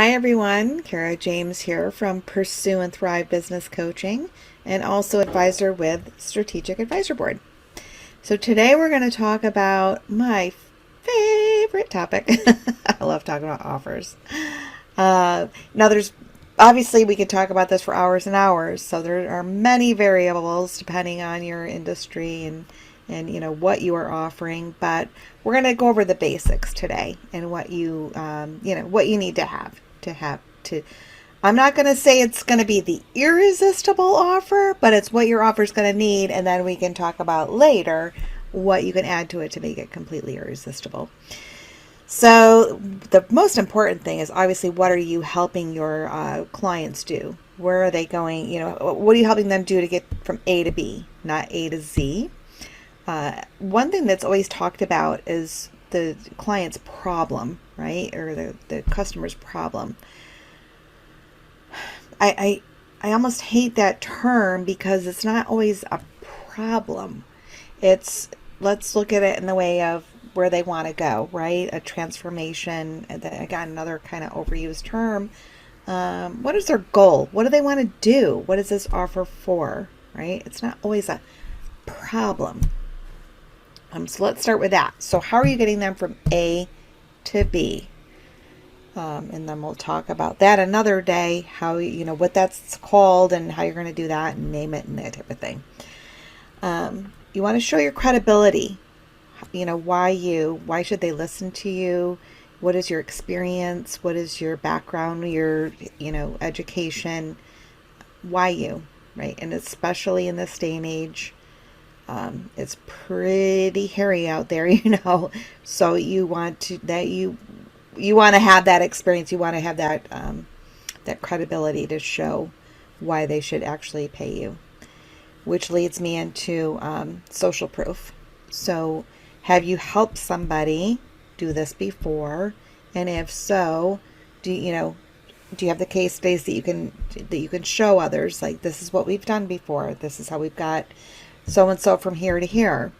Hi everyone, Kara James here from Pursue and Thrive Business Coaching and also advisor with Strategic Advisor Board. So today we're going to talk about my favorite topic. I love talking about offers. Now there's obviously we could talk about this for hours and hours. So there are many variables depending on your industry and what you are offering, but we're going to go over the basics today and what what you need to have to. I'm not going to say it's going to be the irresistible offer, but it's what your offer is going to need, and then we can talk about later what you can add to it to make it completely irresistible. So the most important thing is obviously what are you helping your clients do? Where are they going? What are you helping them do to get from A to B, not A to Z? One thing that's always talked about is the client's problem, right? Or the customer's problem. I almost hate that term because it's not always a problem. Let's look at it in the way of where they want to go, right? A transformation, and then again, another kind of overused term. What is their goal? What do they want to do? What is this offer for, right? It's not always a problem. So let's start with that. So how are you getting them from A to B? And then we'll talk about that another day, how, what that's called and how you're going to do that and name it and that type of thing. You want to show your credibility. Why should they listen to you? What is your experience? What is your background, your, education? Why you, right? And especially in this day and age, it's pretty hairy out there, so you want to have that experience. You want to have that credibility to show why they should actually pay you, which leads me into social proof. So have you helped somebody do this before? And if so, do you have the case studies that you can show others, like this is what we've done before, this is how we've got so and so from here to here.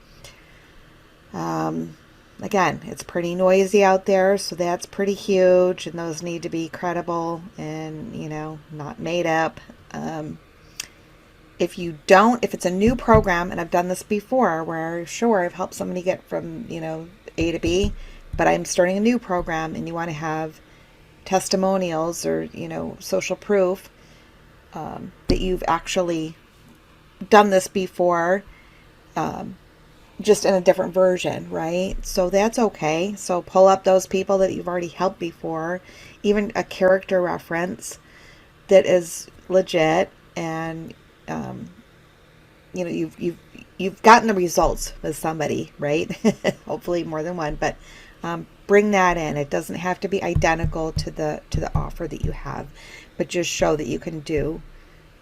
Again, it's pretty noisy out there, so that's pretty huge, and those need to be credible and not made up. If it's a new program, and I've done this before where sure I've helped somebody get from A to B, but I'm starting a new program and you want to have testimonials or social proof that you've actually done this before, just in a different version, right? So that's okay. So pull up those people that you've already helped before, even a character reference that is legit, and you've gotten the results with somebody, right? Hopefully more than one, but bring that in. It doesn't have to be identical to the offer that you have, but just show that you can do.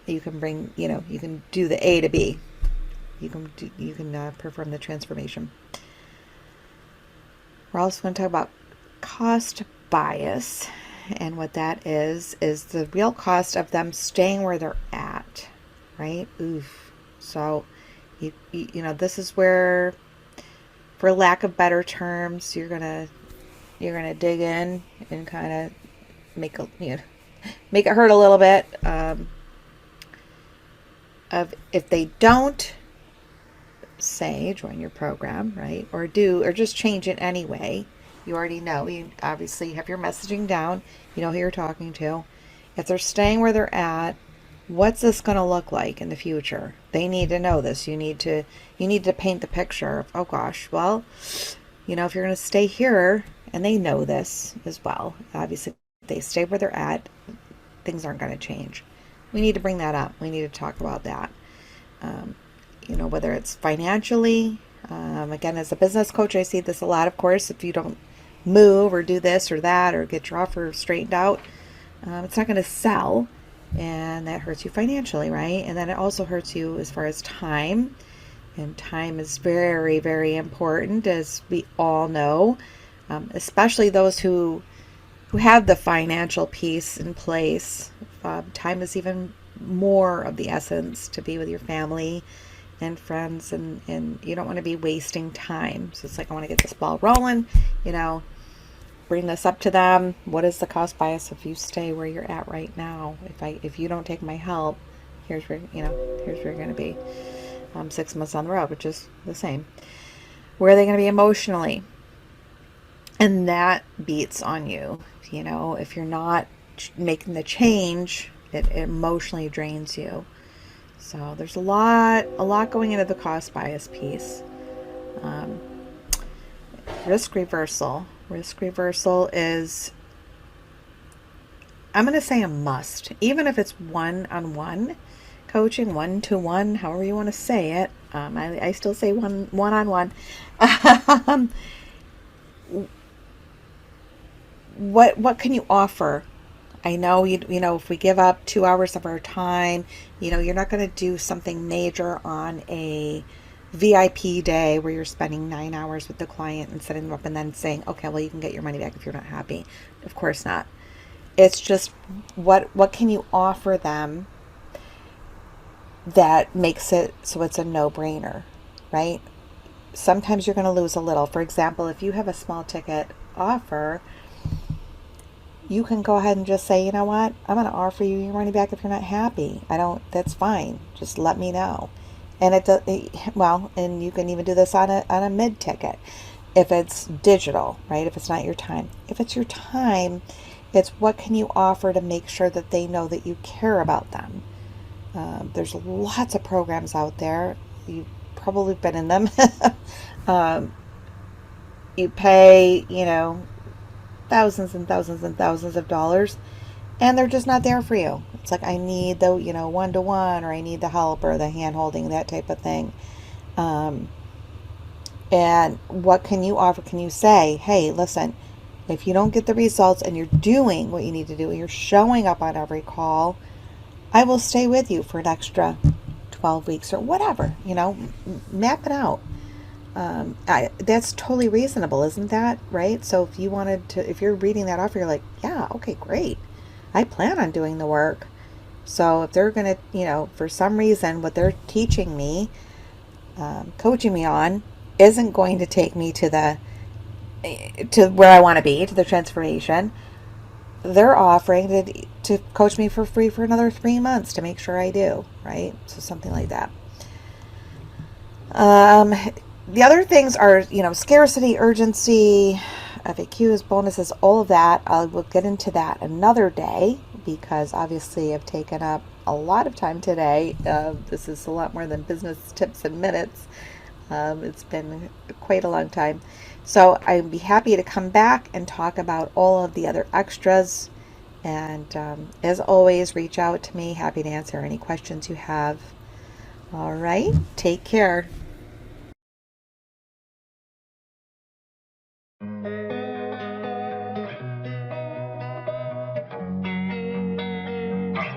You can bring, you can do the A to B. You can perform the transformation. We're also going to talk about cost bias, and what that is the real cost of them staying where they're at, right? Oof. So, this is where, for lack of better terms, you're gonna dig in and kind of make it hurt a little bit. Of if they don't say join your program, right, or just change it anyway, you already know, you obviously have your messaging down, you know who you're talking to. If they're staying where they're at, what's this going to look like in the future? They need to know this. You need to paint the picture of, oh gosh, well, if you're going to stay here, and they know this as well, obviously if they stay where they're at, things aren't going to change. We need to bring that up. We need to talk about that. Whether it's financially, again, as a business coach, I see this a lot, of course. If you don't move or do this or that or get your offer straightened out, it's not going to sell, and that hurts you financially, right? And then it also hurts you as far as time, and time is very, very important, as we all know, especially those who have the financial piece in place. Time is even more of the essence to be with your family and friends, and you don't want to be wasting time. So it's like, I want to get this ball rolling, bring this up to them. What is the cost bias if you stay where you're at right now? If you don't take my help, here's where here's where you're going to be 6 months on the road, which is the same. Where are they going to be emotionally? And that beats on you. If you're not making the change, it emotionally drains you. So there's a lot going into the cost bias piece. Risk reversal. Risk reversal is, I'm going to say, a must. Even if it's one-on-one coaching, one-to-one, however you want to say it. I still say one-on-one. What can you offer? I know if we give up 2 hours of our time, you're not going to do something major on a VIP day where you're spending 9 hours with the client and setting them up and then saying, okay, well, you can get your money back if you're not happy. Of course not. It's just what can you offer them that makes it so it's a no-brainer, right? Sometimes you're going to lose a little. For example, if you have a small ticket offer, you can go ahead and just say, you know what, I'm going to offer you your money back if you're not happy. That's fine. Just let me know. And and you can even do this on a mid ticket if it's digital, right? If it's not your time. If it's your time, it's what can you offer to make sure that they know that you care about them. There's lots of programs out there. You've probably been in them. You pay, thousands and thousands and thousands of dollars, and they're just not there for you. It's like, I need the, one-to-one, or I need the help or the hand-holding, that type of thing. And what can you offer? Can you say, hey, listen, if you don't get the results and you're doing what you need to do, and you're showing up on every call, I will stay with you for an extra 12 weeks or whatever, map it out. That's totally reasonable, isn't that right? So if you're reading that offer, you're like, yeah, okay, great. I plan on doing the work. So if they're going to, for some reason, what they're teaching me, coaching me on, isn't going to take me to where I want to be, to the transformation, they're offering to coach me for free for another 3 months to make sure I do, right? So something like that. The other things are, scarcity, urgency, FAQs, bonuses, all of that. I will get into that another day because obviously I've taken up a lot of time today. This is a lot more than business tips and minutes. It's been quite a long time. So I'd be happy to come back and talk about all of the other extras. And as always, reach out to me. Happy to answer any questions you have. All right. Take care.